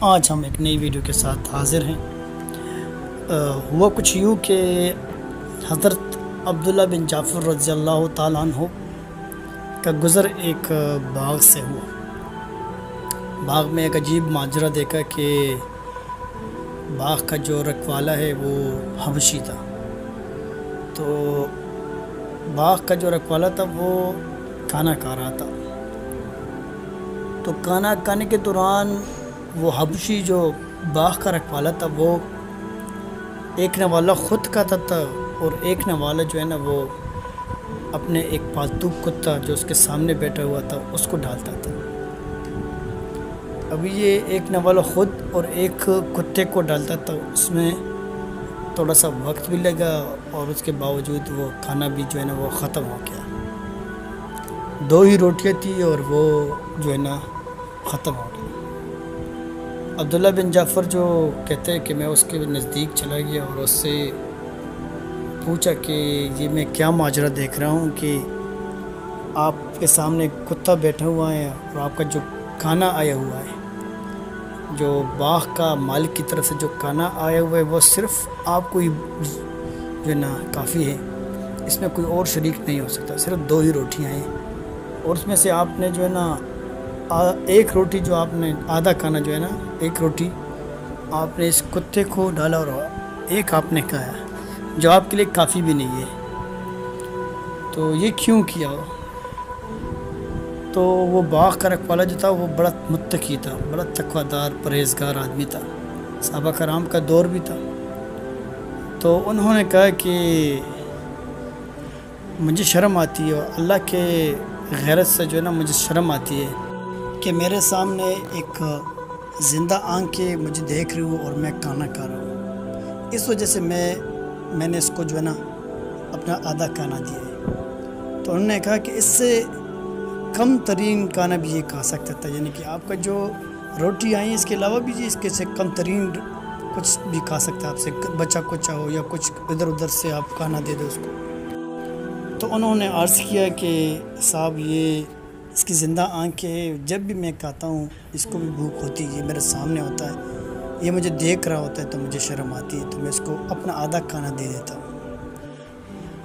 آج ہم ایک نئی ویڈیو کے ساتھ حاضر ہیں۔ ہوا کچھ یوں کہ حضرت عبداللہ بن جعفر رضی اللہ تعالیٰ عنہ کا گزر ایک باغ سے ہوا۔ باغ میں ایک عجیب ماجرا دیکھا کہ باغ کا جو رکھوالا ہے وہ حبشی تھا۔ تو باغ کا جو رکھوالا تھا وہ کھانا کھا رہا تھا، تو کھانا کھانے کے دوران وہ حبشی جو باغ کا رکھوالا تھا وہ ایک نوالا خود کھاتا تھا اور ایک نوالا جو ہے نا وہ اپنے ایک پالتو کتا جو اس کے سامنے بیٹھا ہوا تھا اس کو ڈالتا تھا۔ ابھی یہ ایک نوالا خود اور ایک کتے کو ڈالتا تھا، اس میں تھوڑا سا وقت بھی لگا اور اس کے باوجود وہ کھانا بھی جو ہے نا وہ ختم ہو گیا۔ 2 ہی روٹیاں تھیں اور وہ جو ہے نا ختم ہو گئی۔ عبداللہ بن جعفر جو کہتے ہیں کہ میں اس کے نزدیک چلا گیا اور اس سے پوچھا کہ یہ میں کیا ماجرا دیکھ رہا ہوں کہ آپ کے سامنے کتا بیٹھا ہوا ہے اور آپ کا جو کھانا آیا ہوا ہے، جو باغ کا مالک کی طرف سے جو کھانا آیا ہوا ہے وہ صرف آپ کو ہی جو ہے نا کافی ہے، اس میں کوئی اور شریک نہیں ہو سکتا، صرف 2 ہی روٹیاں ہیں اور اس میں سے آپ نے جو ہے نا ایک روٹی جو آپ نے آدھا کھانا جو ہے نا ایک روٹی آپ نے اس کتے کو ڈالا اور ایک آپ نے کھایا جو آپ کے لیے کافی بھی نہیں ہے، تو یہ کیوں کیا؟ تو وہ باغ کا رکھوالا جو تھا وہ بڑا متقی تھا، بڑا تقوی دار پرہیزگار آدمی تھا، صحابہ کرام کا دور بھی تھا۔ تو انہوں نے کہا کہ مجھے شرم آتی ہے اور اللہ کے غیرت سے جو ہے نا مجھے شرم آتی ہے کہ میرے سامنے ایک زندہ آنکھ کے مجھے دیکھ رہی ہوں اور میں کھانا کھا رہا ہوں، اس وجہ سے میں نے اس کو جو ہے نا اپنا آدھا کھانا دیا ہے۔ تو انہوں نے کہا کہ اس سے کم ترین کھانا بھی یہ کھا سکتا تھا، یعنی کہ آپ کا جو روٹی آئی اس کے علاوہ بھی اس کے سے کم ترین کچھ بھی کھا سکتا ہے، آپ سے بچہ کچا ہو یا کچھ ادھر ادھر سے آپ کھانا دے دو اس کو۔ تو انہوں نے عرض کیا کہ صاحب یہ اس کی زندہ آنکھ ہے، جب بھی میں کھاتا ہوں اس کو بھی بھوک ہوتی ہے، یہ میرے سامنے ہوتا ہے، یہ مجھے دیکھ رہا ہوتا ہے تو مجھے شرم آتی ہے، تو میں اس کو اپنا آدھا کھانا دے دیتا ہوں۔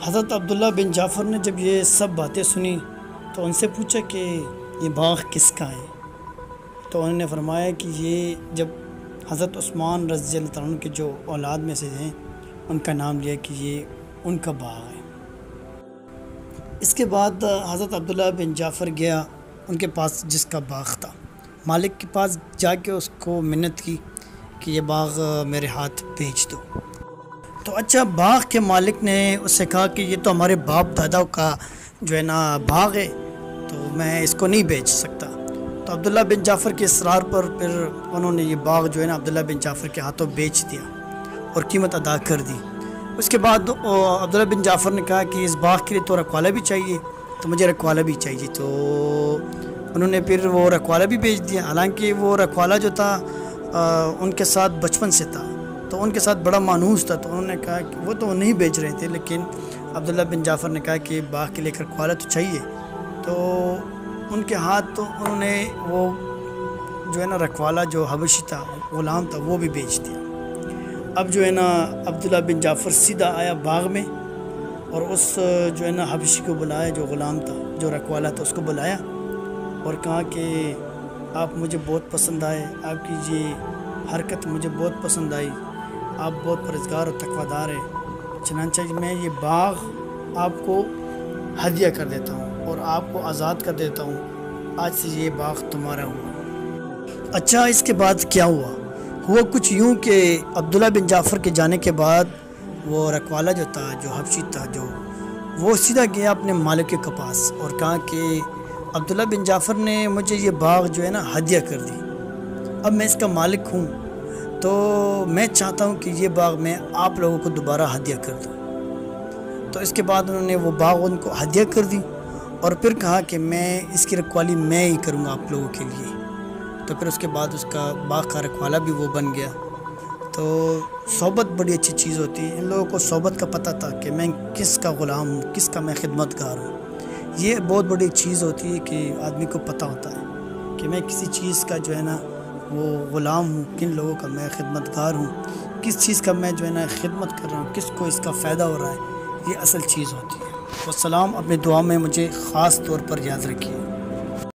حضرت عبداللہ بن جعفر نے جب یہ سب باتیں سنی تو ان سے پوچھا کہ یہ باغ کس کا ہے؟ تو انہوں نے فرمایا کہ یہ جب حضرت عثمان رضی اللہ عنہ کے جو اولاد میں سے ہیں ان کا نام لیا کہ یہ ان کا باغ ہے۔ اس کے بعد حضرت عبداللہ بن جعفر گیا ان کے پاس جس کا باغ تھا، مالک کے پاس جا کے اس کو منت کی کہ یہ باغ میرے ہاتھ بیچ دو۔ تو اچھا باغ کے مالک نے اس سے کہا کہ یہ تو ہمارے باپ دادا کا جو ہے نا باغ ہے، تو میں اس کو نہیں بیچ سکتا۔ تو عبداللہ بن جعفر کے اصرار پر پھر انہوں نے یہ باغ جو ہے نا عبداللہ بن جعفر کے ہاتھوں بیچ دیا اور قیمت ادا کر دی۔ اس کے بعد عبداللہ بن جعفر نے کہا کہ اس باغ کے لیے تو رکھوالا بھی چاہیے، تو مجھے رکھوالا بھی چاہیے، تو انہوں نے پھر وہ رکھوالا بھی بیچ دیا۔ حالانکہ وہ رکھوالا جو تھا ان کے ساتھ بچپن سے تھا، تو ان کے ساتھ بڑا مانوس تھا، تو انہوں نے کہا کہ وہ تو نہیں بیچ رہے تھے، لیکن عبداللہ بن جعفر نے کہا کہ باغ کے لیے رکھوالا تو چاہیے، تو ان کے ہاتھ تو انہوں نے وہ جو ہے نا رکھوالا جو حبشی تھا غلام تھا وہ بھی بیچ دیا۔ اب جو ہے نا عبداللہ بن جعفر سیدھا آیا باغ میں اور اس جو ہے نا حبشی کو بلایا جو غلام تھا جو رکھوالا تھا، اس کو بلایا اور کہا کہ آپ مجھے بہت پسند آئے، آپ کی یہ حرکت مجھے بہت پسند آئی، آپ بہت پرہیزگار اور تقوی دار ہیں، چنانچہ میں یہ باغ آپ کو ہدیہ کر دیتا ہوں اور آپ کو آزاد کر دیتا ہوں، آج سے یہ باغ تمہارا ہوا۔ اچھا اس کے بعد کیا ہوا؟ ہوا کچھ یوں کہ عبداللہ بن جعفر کے جانے کے بعد وہ رکھوالا جو تھا جو حبشی تھا جو وہ سیدھا گیا اپنے مالک کے پاس اور کہا کہ عبداللہ بن جعفر نے مجھے یہ باغ جو ہے نا ہدیہ کر دی، اب میں اس کا مالک ہوں، تو میں چاہتا ہوں کہ یہ باغ میں آپ لوگوں کو دوبارہ ہدیہ کر دوں۔ تو اس کے بعد انہوں نے وہ باغ ان کو ہدیہ کر دی اور پھر کہا کہ میں اس کی رکھوالی میں ہی کروں گا آپ لوگوں کے لیے۔ تو پھر اس کے بعد اس کا باغ کا رکھوالا بھی وہ بن گیا۔ تو صحبت بڑی اچھی چیز ہوتی ہے، ان لوگوں کو صحبت کا پتہ تھا کہ میں کس کا غلام ہوں، کس کا میں خدمت گار ہوں، یہ بہت بڑی چیز ہوتی ہے کہ آدمی کو پتہ ہوتا ہے کہ میں کسی چیز کا جو ہے نا وہ غلام ہوں، کن لوگوں کا میں خدمتگار ہوں، کس چیز کا میں جو ہے نا خدمت کر رہا ہوں، کس کو اس کا فائدہ ہو رہا ہے، یہ اصل چیز ہوتی ہے۔ والسلام، اپنی دعا میں مجھے خاص طور پر یاد رکھیے۔